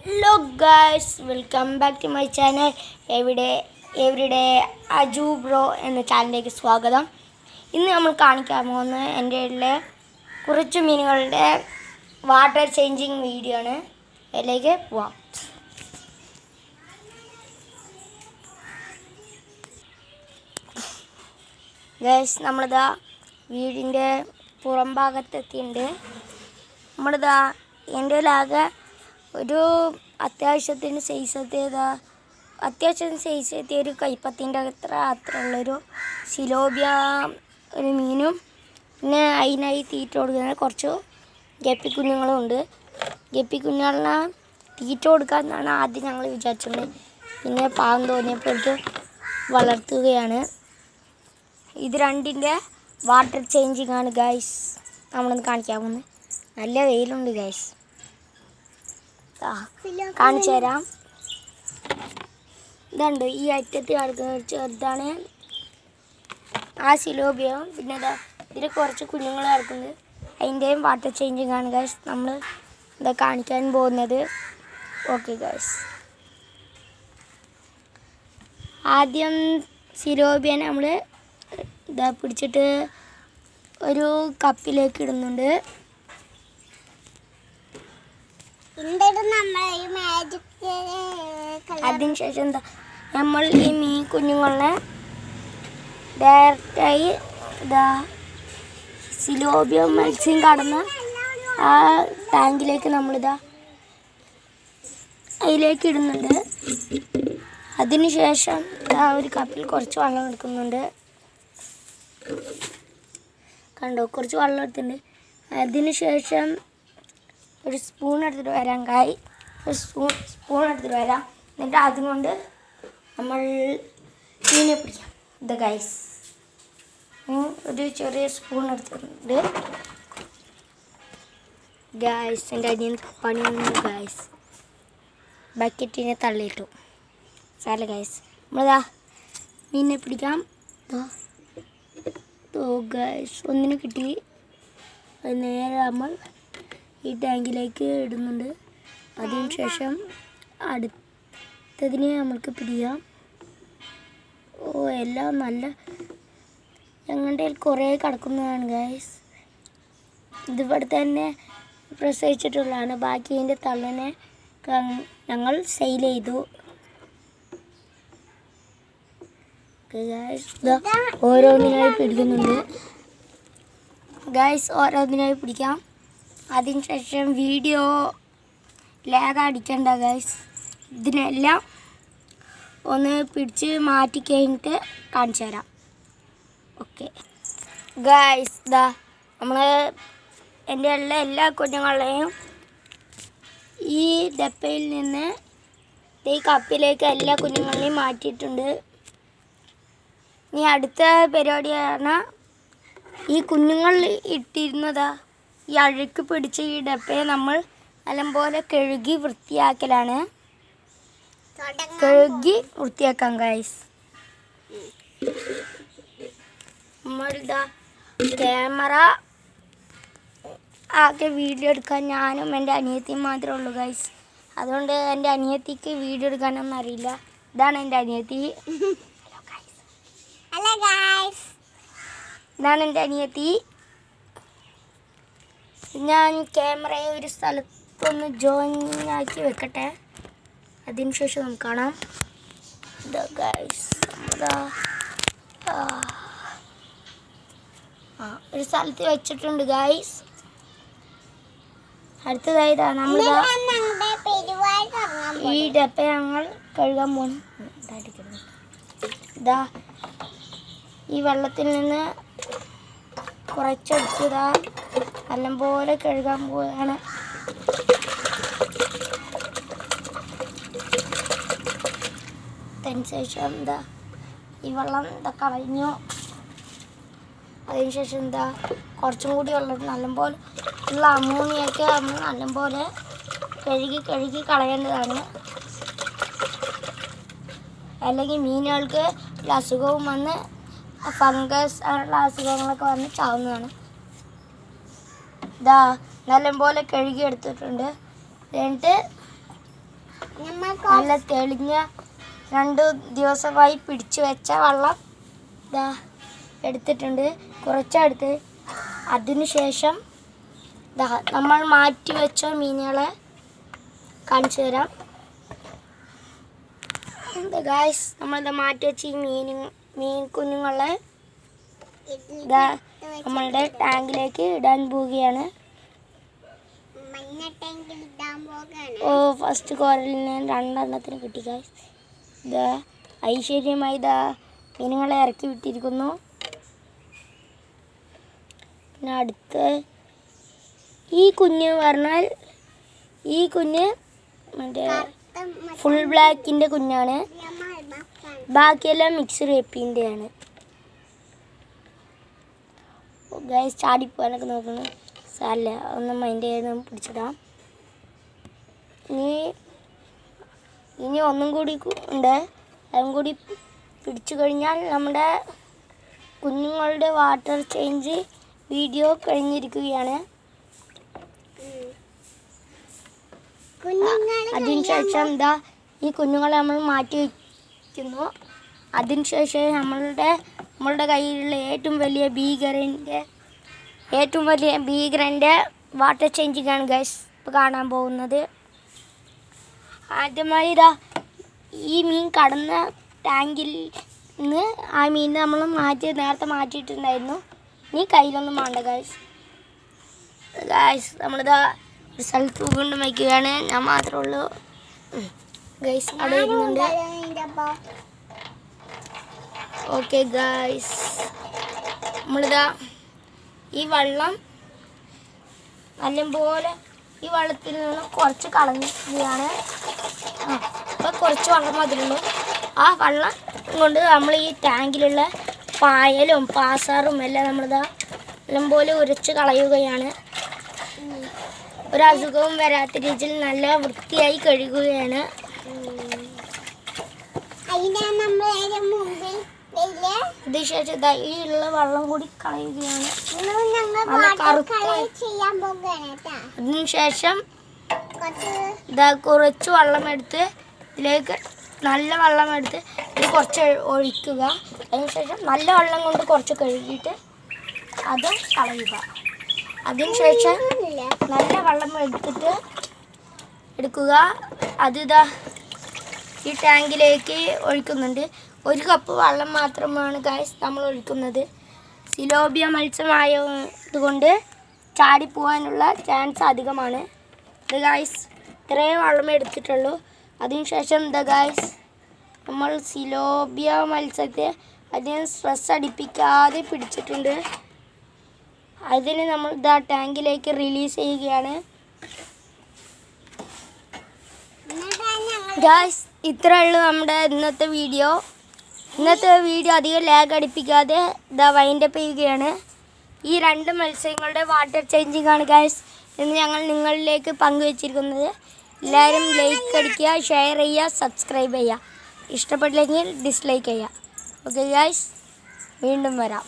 Hello guys, welcome back to my channel. Everyday Aju Bro എന്ന ചാനലിലേക്ക് സ്വാഗതം. ഇന്ന് നമ്മൾ കാണിക്കാൻ പോകുന്ന എൻ്റെ കുറച്ച് മീനുകളുടെ വാട്ടർ ചേഞ്ചിങ് വീഡിയോ ആണ്. അതിലേക്ക് പോവാം. ഗൈസ്, നമ്മളിതാ വീടിൻ്റെ പുറം ഭാഗത്തെത്തിയിട്ടുണ്ട്. നമ്മളിതാ എൻ്റെ ആകെ ഒരു അത്യാവശ്യത്തിന് സൈസ് എത്തിയ ഒരു കൈപ്പത്തിൻ്റെ അത്രയുള്ളൊരു സിലോബിയ ഒരു മീനും, പിന്നെ അതിനായി തീറ്റ കൊടുക്കുന്ന കുറച്ച് ഗപ്പി കുഞ്ഞുങ്ങളും ഉണ്ട്. ഗപ്പി കുഞ്ഞുങ്ങളെ തീറ്റ കൊടുക്കാമെന്നാണ് ആദ്യം ഞങ്ങൾ വിചാരിച്ചത്. പിന്നെ പാവം തോന്നിയപ്പോഴേക്ക് വളർത്തുകയാണ്. ഇത് രണ്ടിൻ്റെ വാട്ടർ ചേഞ്ചിങ് ആണ് ഗൈസ് നമ്മളൊന്ന് കാണിക്കാൻ പോകുന്നത്. നല്ല വെയിലുണ്ട് ഗൈസ്, കാണിച്ചു തരാം. ഇതുണ്ട് ഈ അറ്റത്ത് കിടക്കുന്ന ചെറുതാണ് ആ സിലോബിയം. പിന്നെ ഇതിൽ കുറച്ച് കുഞ്ഞുങ്ങൾ കിടക്കുന്നത്, അതിൻ്റെയും വാട്ടർ ചേഞ്ചിങ് ആണ് ഗൈസ് നമ്മൾ ഇതാ കാണിക്കാൻ പോകുന്നത്. ഓക്കെ ഗൈസ്, ആദ്യം സിലോബിയനെ നമ്മൾ ഇതാ പിടിച്ചിട്ട് ഒരു കപ്പിലേക്ക് ഇടുന്നുണ്ട്. അതിനുശേഷം എന്താ നമ്മൾ ഈ മീൻ കുഞ്ഞുങ്ങളെ ഡയറക്റ്റായി ഇതാ സിലോബിയം മത്സ്യം കടന്ന് ആ ടാങ്കിലേക്ക് നമ്മളിതാ അതിലേക്ക് ഇടുന്നുണ്ട്. അതിനുശേഷം ഒരു കപ്പിൽ കുറച്ച് വെള്ളം എടുക്കുന്നുണ്ട്. കണ്ടോ, കുറച്ച് വെള്ളം എടുത്തിട്ടുണ്ട്. അതിനുശേഷം ഒരു സ്പൂൺ എടുത്തിട്ട് വരാം സ്പൂൺ എടുത്തിട്ട് വരാം. എന്നിട്ട് അതുകൊണ്ട് നമ്മൾ മീനെ പിടിക്കാം. ഇത് ഗൈസ് ഒരു ചെറിയ സ്പൂൺ എടുത്തിട്ടുണ്ട്. ഗൈസ് എൻ്റെ അനിയൻ പണിയൊന്നും ഗൈസ് ബക്കറ്റിനെ തള്ളിയിട്ടു. സാല ഗൈസ്, നമ്മളിതാ മീനെ പിടിക്കാം. ഗൈസ് ഒന്നിന് കിട്ടി. നേരെ നമ്മൾ ഈ ടാങ്കിലേക്ക് ഇടുന്നുണ്ട്. അതിനുശേഷം അടുത്തതിനെ നമ്മൾക്ക് പിടിക്കാം. എല്ലാം നല്ല ഞങ്ങളുടെ കുറേ കിടക്കുന്നതാണ് ഗൈസ്. ഇതിവിടെ തന്നെ പ്രസവിച്ചിട്ടുള്ളതാണ്. ബാക്കി അതിൻ്റെ തള്ളനെ ഞങ്ങൾ സെയിൽ ചെയ്തു. ഓരോന്നിനായി പിടിക്കുന്നുണ്ട് ഗൈസ്, ഓരോന്നിനായി പിടിക്കാം. അതിനുശേഷം വീഡിയോ ലാഗ് അടിക്കണ്ട ഗൈസ്. ഇതിനെല്ലാം ഒന്ന് പിടിച്ച് മാറ്റി കഴിഞ്ഞിട്ട് കാണിച്ചു തരാം. ഓക്കെ ഗൈസ്, നമ്മൾ എൻ്റെ എല്ലാ കുഞ്ഞുങ്ങളെയും ഈ ഡപ്പയിൽ നിന്ന് ഈ കപ്പിലേക്ക് എല്ലാ കുഞ്ഞുങ്ങളെയും മാറ്റിയിട്ടുണ്ട്. ഇനി അടുത്ത പരിപാടിയാണ് ഈ കുഞ്ഞുങ്ങൾ ഇട്ടിരുന്നതാ ഈ അഴുക്ക് പിടിച്ച് ഈ ഡപ്പയെ നമ്മൾ നല്ലപോലെ കഴുകി വൃത്തിയാക്കലാണ്. കഴുകി വൃത്തിയാക്കാം ഗൈസ്. നമ്മളിതാ ക്യാമറ ആകെ വീഡിയോ എടുക്കാൻ ഞാനും എൻ്റെ അനിയത്തിയും മാത്രമേ ഉള്ളൂ ഗൈസ്. അതുകൊണ്ട് എൻ്റെ അനിയത്തിക്ക് വീഡിയോ എടുക്കാനൊന്നും അറിയില്ല. ഇതാണ് എൻ്റെ അനിയത്തി. ഇതാണ് എൻ്റെ അനിയത്തി. ഞാൻ ക്യാമറയെ ഒരു സ്ഥലത്തൊന്ന് ജോയിൻ ആക്കി വെക്കട്ടെ. അതിനുശേഷം നമുക്ക് കാണാം. ഗൈസ് ഒരു സ്ഥലത്ത് വെച്ചിട്ടുണ്ട് ഗൈസ്. അടുത്തതായിതാ നമ്മളിതാ ഈ ഡപ്പ ഞങ്ങൾ കഴുകാൻ പോകുന്നു. ഇതാ ഈ വെള്ളത്തിൽ നിന്ന് കുറച്ചെടുത്തതാ നല്ലപോലെ കഴുകാൻ പോവുകയാണ്. അതിനുശേഷം ഈ വെള്ളം കളഞ്ഞു. അതിനുശേഷം കുറച്ചും കൂടി വെള്ളം നല്ലപോലെ ഉള്ള അമോണിയൊക്കെ നമ്മൾ നല്ലപോലെ കഴുകി കളയേണ്ടതാണ്. അല്ലെങ്കിൽ മീനുകൾക്ക് അസുഖവും വന്ന് ഫംഗസ് അങ്ങനെയുള്ള അസുഖങ്ങളൊക്കെ വന്ന് ചാവുന്നതാണ്. നല്ലപോലെ കഴുകി എടുത്തിട്ടുണ്ട്. എന്നിട്ട് നല്ല തെളിഞ്ഞ 2 ദിവസമായി പിടിച്ചു വെച്ച വെള്ളം ഇതാ എടുത്തിട്ടുണ്ട്, കുറച്ചെടുത്ത്. അതിനുശേഷം ഇതാ നമ്മൾ മാറ്റി വെച്ച മീനുകളെ കാണിച്ചു തരാം. ഗായ്സ്, നമ്മളിത് മാറ്റി വെച്ച ഈ മീൻ കുഞ്ഞുങ്ങളെ ഇതാ നമ്മളുടെ ടാങ്കിലേക്ക് ഇടാൻ പോവുകയാണ്. ഫസ്റ്റ് കോരലിന് 2 എണ്ണത്തിന് കിട്ടി ഗായ്സ്. ഇതാ ഐശ്വര്യമായി ഇതാ മീനുകളെ ഇറക്കി വിട്ടിരിക്കുന്നു. പിന്നെ അടുത്ത് ഈ കുഞ്ഞ് പറഞ്ഞാൽ ഈ കുഞ്ഞ് മറ്റേ ഫുൾ ബ്ലാക്കിൻ്റെ കുഞ്ഞാണ്. ബാക്കിയെല്ലാം മിക്സഡ് എപ്പിൻ്റെയാണ്. ഗൈസ് ചാടിപ്പോകാനൊക്കെ നോക്കുന്നു. സാരല്ല, ഒന്നും മൈൻഡ് ചെയ്ത് പിടിച്ചിടാം. ഇനി ഒന്നും കൂടി ഉണ്ട്. അതും കൂടി പിടിച്ചു കഴിഞ്ഞാൽ നമ്മുടെ കുഞ്ഞുങ്ങളുടെ വാട്ടർ ചേഞ്ച് വീഡിയോ കഴിഞ്ഞിരിക്കുകയാണ്. അതിനുശേഷം ഇതാ ഈ കുഞ്ഞുങ്ങളെ നമ്മൾ മാറ്റി വയ്ക്കുന്നു. അതിനുശേഷം നമ്മളുടെ കയ്യിലുള്ള ഏറ്റവും വലിയ ഭീകരൻ്റെ വാട്ടർ ചേഞ്ചിങ് ആണ് ഗൈസ് ഇപ്പോൾ കാണാൻ പോകുന്നത്. ആദ്യമായി ഇതാ ഈ മീൻ കടന്ന ടാങ്കിൽ നിന്ന് ആ മീൻ നമ്മൾ നേരത്തെ മാറ്റിയിട്ടുണ്ടായിരുന്നു. ഇനി കയ്യിലൊന്നും വേണ്ട ഗൈസ്. നമ്മളിതാ ഒരു സ്ഥലത്ത് വീണ്ടും വയ്ക്കുകയാണ്. ഞാൻ മാത്രമേ ഉള്ളൂ ഗൈസ്. അവിടെ വരുന്നുണ്ട്. ഓക്കെ ഗൈസ്, നമ്മളിതാ ഈ വെള്ളം നല്ലപോലെ ഈ വെള്ളത്തിൽ നിന്ന് കുറച്ച് കളഞ്ഞുകയാണ്. അപ്പോൾ കുറച്ച് വെള്ളം അതിലുള്ളൂ. ആ വെള്ളം കൊണ്ട് നമ്മൾ ഈ ടാങ്കിലുള്ള പായലും പാസാറും എല്ലാം നമ്മളിതാ നല്ലപോലെ ഉരച്ച് കളയുകയാണ്. ഒരസുഖവും വരാത്ത രീതിയിൽ നല്ല വൃത്തിയായി കഴുകുകയാണ്. അതിനുശേഷം ഈ ഉള്ള വെള്ളം കൂടി കളയുകയാണ്. അതിനുശേഷം ഇതാ കുറച്ച് വെള്ളം എടുത്ത് ഇതിലേക്ക് നല്ല വെള്ളം എടുത്ത് ഇത് കുറച്ച് ഒഴിക്കുക. അതിനുശേഷം നല്ല വെള്ളം കൊണ്ട് കുറച്ച് കഴുകിയിട്ട് അത് കളയുക. അതിനുശേഷം നല്ല വെള്ളം എടുക്കുക. അതിതാ ഈ ടാങ്കിലേക്ക് ഒഴിക്കുന്നുണ്ട്. 1 കപ്പ് വെള്ളം മാത്രമാണ് ഗൈസ് നമ്മൾ ഒഴിക്കുന്നത്. സിലോബിയ മത്സ്യമായതുകൊണ്ട് ചാടിപ്പോവാനുള്ള ചാൻസ് അധികമാണ്. ഇത് ഗൈസ് ഇത്രയും വെള്ളം എടുത്തിട്ടുള്ളൂ. അതിനുശേഷം എന്താ ഗൈസ് നമ്മൾ സിലോബിയ മത്സ്യത്തെ അതിന് സ്ട്രെസ് അടിപ്പിക്കാതെ പിടിച്ചിട്ടുണ്ട്. അതിന് നമ്മൾ ഇതാ ടാങ്കിലേക്ക് റിലീസ് ചെയ്യുകയാണ്. ഗൈസ് ഇത്രയേ ഉള്ളൂ നമ്മുടെ ഇന്നത്തെ വീഡിയോ അധികം ലാഗ് അടിപ്പിക്കാതെ ഇതാ വൈൻഡപ്പ് ചെയ്യുകയാണ്. ഈ 2 മത്സ്യങ്ങളുടെ വാട്ടർ ചേഞ്ചിങ് ആണ് ഗൈസ് എന്ന് ഞങ്ങൾ നിങ്ങളിലേക്ക് പങ്കുവച്ചിരിക്കുന്നത്. എല്ലാവരും ലൈക്ക് അടിക്കുക, ഷെയർ ചെയ്യുക, സബ്സ്ക്രൈബ് ചെയ്യുക. ഇഷ്ടപ്പെട്ടില്ലെങ്കിൽ ഡിസ്ലൈക്ക് ചെയ്യുക. ഓക്കെ ഗൈസ്, വീണ്ടും വരാം.